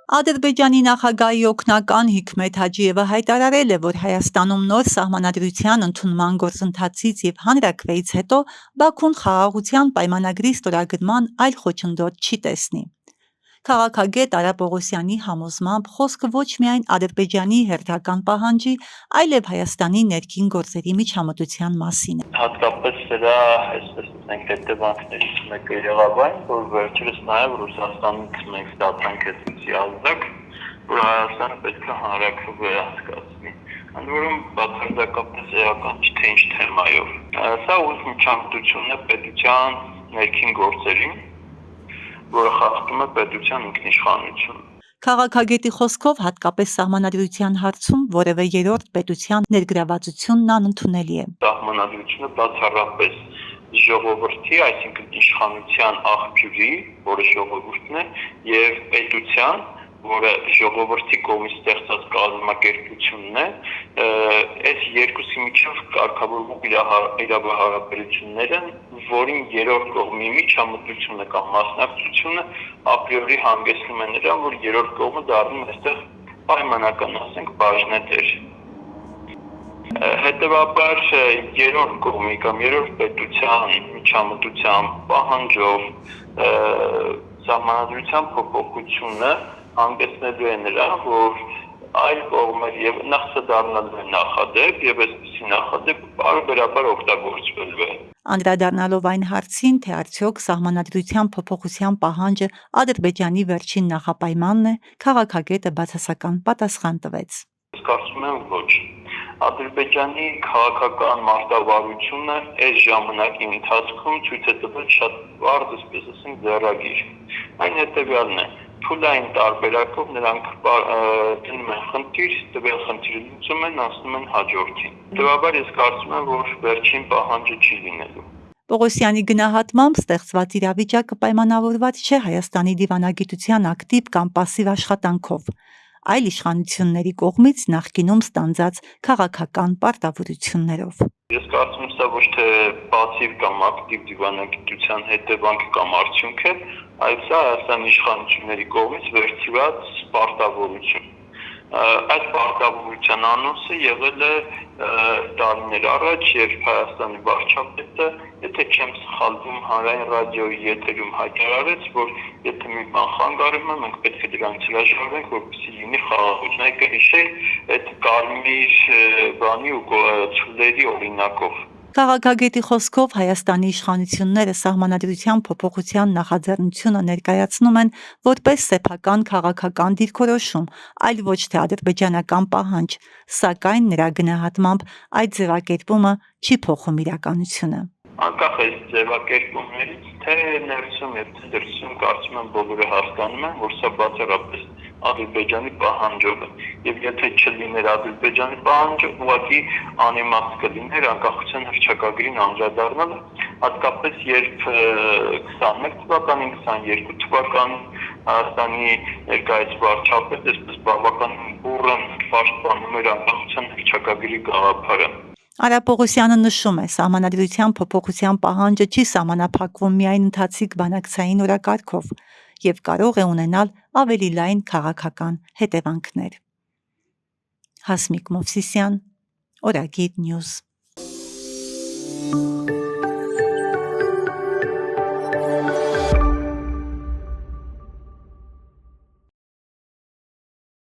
Ադրբեջանի նախագահի օգնական Հիկմեթ Հաջիևը հայտարարել է, որ Հայաստանում նոր սահմանադրության ընդունման գործընթացից և հանրաքվեից հետո Բաքուն խաղաղության պայմանագրի ստորագրման այլ խոչընդոտ չի տեսնի։ Քաղաքագետ Արա Պողոսյանի համոզմամբ խոսքը ոչ միայն Ադրբեջանի հերթական պահանջի, այլև Հայաստանի ներքին գործերի միջամտության մասին է։ Հատկապես սրա հետևանքներից մեկը եղավ այն, որ վերջերս նաև Ռուսաստանից մենք դատանքեցի ազդակ, որ Հայաստանը պետք է հանրաքվե անցկացնի։ Ընդ որում բացարձակապես էական չէ, թե ինչ թեմայով։ Սա ուղղակի միջամտություն է պետության ներքին գործերին, որը խախտում է պետության ինքնիշխանությունը։ Քաղաքագետի խոսքով հատկապես սահմանադրության հարցում որևէ երրորդ պետության ներգրավվածությունն անընդունելի է։ Սահմանադրությունը բացառապես ժողովրդի, այսինքն իշխանության աղբյուրի, որը ժողովուրդն է, եւ պետության, որը ժողովրդի կողմից ստեղծած կազմակերպությունն է, այս երկուսի միջև կարգավորվող իրավահարաբերությունները, որին երրորդ կողմի միջամտությունը կամ մասնակցությունը ապրիորի հանգեցնում է նրան, որ երրորդ կողմը դառնում է այստեղ պայմանական, ասենք, բաժնետեր։ Հետևաբար երրորդ կողմի կամ երրորդ պետության միջամտության պահանջով սահմանադրության փոփոխությունը հանգեցնելու է նրան, որ այլ կողմեր եւ նախ դառնալու է նախադեպ եւ այսպիսի նախադեպ բարբերաբար օգտագործվելու է։ Անդրադառնալով այն հարցին, թե արդյոք սահմանադրության փոփոխության պահանջը Ադրբեջանի վերջին նախապայմանն է, քաղաքագետը բացասական պատասխան տվեց։ Ես կարծում եմ ոչ։ Ադրբեջանի քաղաքական մարտավարությունը այս ժամանակի ընթացքում ցույց է տվել շատ բարձ, այսպես ասենք, ձեռագիր։ Այն հետևյալն է. փուլային տարբերակով նրանք դնում են խնդիր, տվյալ խնդիրը լուծում են, անցնում են հաջորդին։ Հետևաբար ես կարծում եմ, որ վերջին պահանջը չի լինելու։ Պողոսյանի գնահատմամբ ստեղծված իրավիճակը պայմանավորված չէ Հայաստանի դիվանագիտության ակտիվ կամ պասիվ աշխատանքով, այլ իշխանությունների կողմից նախկինում ստանձած քաղաքական պարտավորություններով։ Ես կարծում եմ, սա ոչ թե պասիվ կամ ակտիվ դիվանագիտության հետևանք կամ արդյունք է, այլ սա Հայաստանի իշխանությունների կողմից վերցված պարտավորություն։ Այդ պարտավորության անոնսը եղել է տարիներ առաջ, երբ Հայաստանի վարչապետը, եթե չեմ սխալվում, հանրային ռադիոյի եթերում հայտարարեց, որ եթե մի բան խանգարում է, մենք պետք է դրանից հրաժարվենք, որպեսզի լինի խաղաղություն։ Այդ հիշել այդ կարմիր բանի ու ցուլերի օրինակով։ Քաղաքագետի խոսքով Հայաստանի իշխանությունները սահմանադրության փոփոխության նախաձեռնությունը ներկայացնում են որպես սեփական քաղաքական դիրքորոշում, այլ ոչ թե ադրբեջանական պահանջ, սակայն նրա գնահատմամբ այդ ձևակերպումը չի փոխում իրականությունը։ Անկախ այս ձևակերպումներից, թե ներսում եւ թե դրսում, կարծում եմ բոլորը հասկանում են, որ սա բացառապես Ադրբեջանի պահանջով է, եւ եթե չլիներ Ադրբեջանի պահանջը, ուղղակի անիմաստ կլիներ անկախության հռչակագրին անդրադառնալը, հատկապես երբ 21 թվականին, 22 թվականին Հայաստանի ներկայիս վարչապետը այսպես բավականին բուռն պաշտպանում էր անկախության հռչակագրի գաղափարը։ Արա Պողոսյանը նշում է, սահմանադրության փոփոխության պահանջը չի սահմանափակվում միայն ընթացիկ բանակցային օրակարգով և կարող է ունենալ ավելի լայն քաղաքական հետևանքներ։ Հասմիկ Մովսիսյան, Օրագիր Նյուզ։